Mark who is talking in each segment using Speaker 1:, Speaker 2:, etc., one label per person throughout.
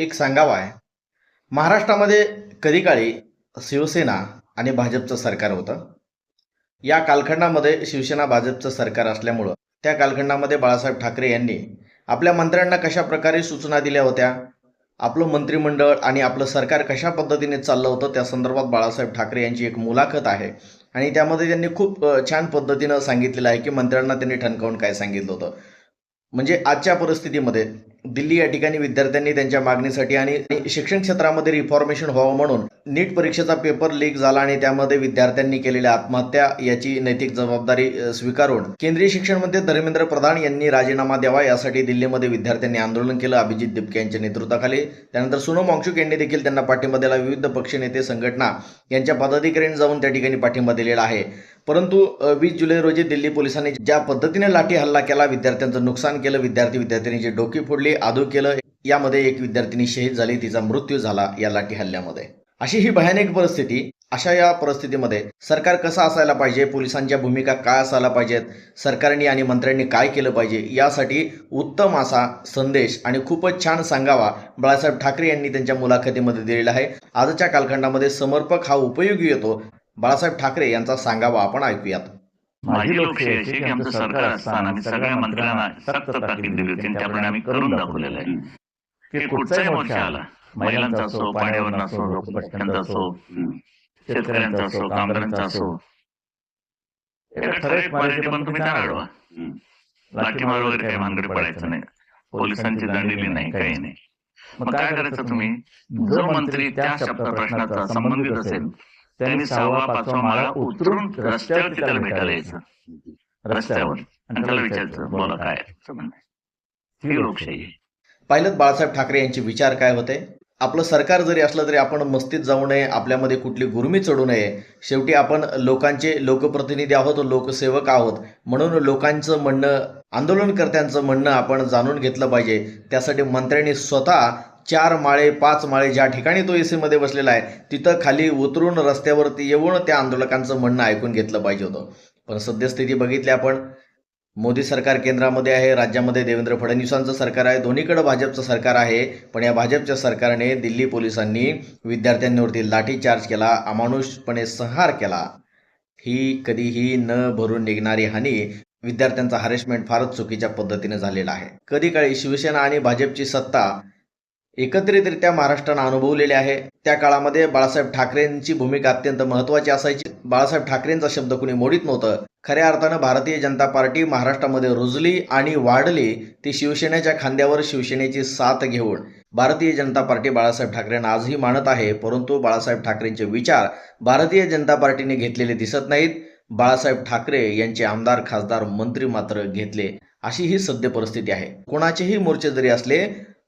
Speaker 1: एक सांगावा आहे. महाराष्ट्रामध्ये कधी काळी शिवसेना आणि भाजपचं सरकार होतं. या कालखंडामध्ये शिवसेना भाजपचं सरकार असल्यामुळं त्या कालखंडामध्ये बाळासाहेब ठाकरे यांनी आपल्या मंत्र्यांना कशा प्रकारे सूचना दिल्या होत्या, आपलं मंत्रिमंडळ आणि आपलं सरकार कशा पद्धतीने चाललं होतं त्या संदर्भात बाळासाहेब ठाकरे यांची एक मुलाखत आहे. आणि त्यामध्ये त्यांनी खूप छान पद्धतीनं सांगितलेलं आहे की मंत्र्यांना त्यांनी ठणकावून काय सांगितलं होतं. म्हणजे आजच्या परिस्थितीमध्ये दिल्ली या ठिकाणी विद्यार्थ्यांनी त्यांच्या मागणीसाठी आणि शिक्षण क्षेत्रामध्ये रिफॉर्मेशन व्हावं म्हणून नीट परीक्षेचा पेपर लीक झाला आणि त्यामध्ये विद्यार्थ्यांनी केलेल्या आत्महत्या याची नैतिक जबाबदारी स्वीकारून केंद्रीय शिक्षण मंत्री धर्मेंद्र प्रधान यांनी राजीनामा द्यावा यासाठी दिल्लीमध्ये विद्यार्थ्यांनी आंदोलन केलं अभिजित दिपके यांच्या नेतृत्वाखाली. त्यानंतर सोनम वांगचुक यांनी देखील त्यांना पाठिंबा दिला. विविध पक्ष नेते संघटना यांच्या पदाधिकाऱ्यांनी जाऊन त्या ठिकाणी पाठिंबा दिलेला आहे. परंतु 20 जुलै रोजी दिल्ली पोलिसांनी ज्या पद्धतीने लाठी हल्ला केला, विद्यार्थ्यांचं नुकसान केलं, विद्यार्थ्यांची डोकी फोडली, आदू केलं, यामध्ये एक विद्यार्थिनी शहीद झाली, तिचा मृत्यू झाला या लाठी हल्ल्यामध्ये. अशी ही भयानक परिस्थिती. अशा या परिस्थितीमध्ये सरकार कसं असायला पाहिजे, पोलिसांच्या भूमिका काय असायला पाहिजेत, सरकारने आणि मंत्र्यांनी काय केलं पाहिजे, यासाठी उत्तम असा संदेश आणि खूपच छान सांगावा बाळासाहेब ठाकरे यांनी त्यांच्या मुलाखतीमध्ये दिलेला आहे. आजच्या कालखंडामध्ये समर्पक हा उपयोगी येतो. बाळासाहेब ठाकरे यांचा सांगावा आपण ऐकूयात.
Speaker 2: माझी लोकशाही अशी की आमचं सरकार असताना आम्ही सगळ्या मंत्र्यांना सक्त ताकीद दिली होती आणि त्याप्रमाणे आम्ही करून दाखवलेलं आहे की कुठचाही मोर्चा आला, महिलांचा असो, पाण्यावर असो, लोकपटक्यांचा असो, शेतकऱ्यांचा असो, कामगारांचा असो, एका ठराविक मर्यादेपर्यंत तुम्ही त्यांना अडवा. लाठीमार वगैरे काही भानगडी पडायचं नाही, पोलिसांची दंडली नाही, काही नाही. मग काय करायचं तुम्ही, जो मंत्री त्या प्रश्नाचा संबंधित असेल त्यांनी 6वा 5वा माळा उतरून रस्त्यावरती त्याला भेटायला यायचं, रस्त्यावर, आणि त्याला विचारायचं बोला काय ही लोकशाही.
Speaker 1: पाहिलं बाळासाहेब ठाकरे यांचे विचार काय होते. आपलं सरकार जरी असलं तरी आपण मस्तीत जाऊ नये, आपल्यामध्ये कुठली गुरमी चढू नये. शेवटी आपण लोकांचे लोकप्रतिनिधी आहोत, लोकसेवक आहोत, म्हणून लोकांचं म्हणणं, आंदोलनकर्त्यांचं म्हणणं आपण जाणून घेतलं पाहिजे. त्यासाठी मंत्र्यांनी स्वतः 4 माळे 5 माळे ज्या ठिकाणी तो एसी मध्ये बसलेला आहे तिथं खाली उतरून रस्त्यावरती येऊन त्या आंदोलकांचं म्हणणं ऐकून घेतलं पाहिजे होतं. पण सद्यस्थिती बघितली आपण, मोदी सरकार केंद्रामध्ये आहे, राज्यामध्ये देवेंद्र फडणवीसांचं सरकार आहे, दोन्हीकडे भाजपचं सरकार आहे. पण या भाजपच्या सरकारने दिल्ली पोलिसांनी विद्यार्थ्यांवरती लाठीचार्ज केला, अमानुषपणे संहार केला. ही कधीही न भरून निघणारी हानी, विद्यार्थ्यांचा हॅरेसमेंट फारच चुकीच्या पद्धतीने झालेला आहे. कधी काळी शिवसेना आणि भाजपची सत्ता एकत्रितरित्या महाराष्ट्रानं अनुभवलेली आहे. त्या काळामध्ये बाळासाहेब ठाकरेंची भूमिका अत्यंत महत्त्वाची असायची. बाळासाहेब ठाकरेंचा शब्द कुणी मोडीत नव्हतं. खऱ्या अर्थानं भारतीय जनता पार्टी महाराष्ट्रामध्ये रुजली आणि वाढली ती शिवसेनेच्या खांद्यावर शिवसेनेची साथ घेऊन. भारतीय जनता पार्टी बाळासाहेब ठाकरेंना आजही मानत आहे, परंतु बाळासाहेब ठाकरेंचे विचार भारतीय जनता पार्टीने घेतलेले दिसत नाहीत. बाळासाहेब ठाकरे यांचे आमदार, खासदार, मंत्री मात्र घेतले. अशी ही सद्य परिस्थिती आहे. कोणाचेही मोर्चे जरी असले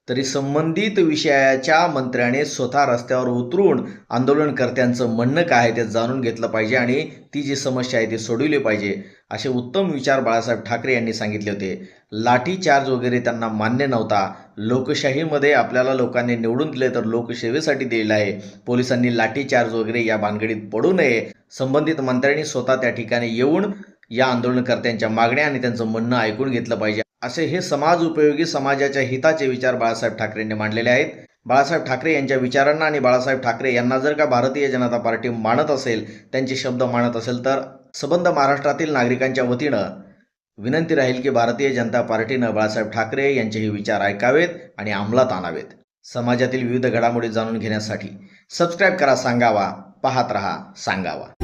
Speaker 1: तरी संबंधित विषयाच्या मंत्र्याने स्वतः रस्त्यावर उतरून आंदोलनकर्त्यांचं म्हणणं काय आहे ते जाणून घेतलं पाहिजे आणि ती जी समस्या आहे ती सोडवली पाहिजे. असे उत्तम विचार बाळासाहेब ठाकरे यांनी सांगितले होते. लाठीचार्ज वगैरे त्यांना मान्य नव्हता. लोकशाहीमध्ये आपल्याला लोकांनी निवडून दिले तर लोकसेवेसाठी दिलेलं आहे. पोलिसांनी लाठीचार्ज वगैरे या भानगडीत पडू नये. संबंधित मंत्र्यांनी स्वतः त्या ठिकाणी येऊन या आंदोलनकर्त्यांच्या मागण्या आणि त्यांचं म्हणणं ऐकून घेतलं पाहिजे. असे हे समाज उपयोगी, समाजाच्या हिताचे विचार बाळासाहेब ठाकरेंनी मांडलेले आहेत. बाळासाहेब ठाकरे यांच्या विचारांना आणि बाळासाहेब ठाकरे यांना जर का भारतीय जनता पार्टी मानत असेल, त्यांचे शब्द मानत असेल, तर सबंध महाराष्ट्रातील नागरिकांच्या वतीनं विनंती राहील की भारतीय जनता पार्टीनं बाळासाहेब ठाकरे यांचे हे विचार ऐकावेत आणि अंमलात आणावेत. समाजातील विविध घडामोडी जाणून घेण्यासाठी सबस्क्राईब करा सांगावा. पाहत रहा सांगावा.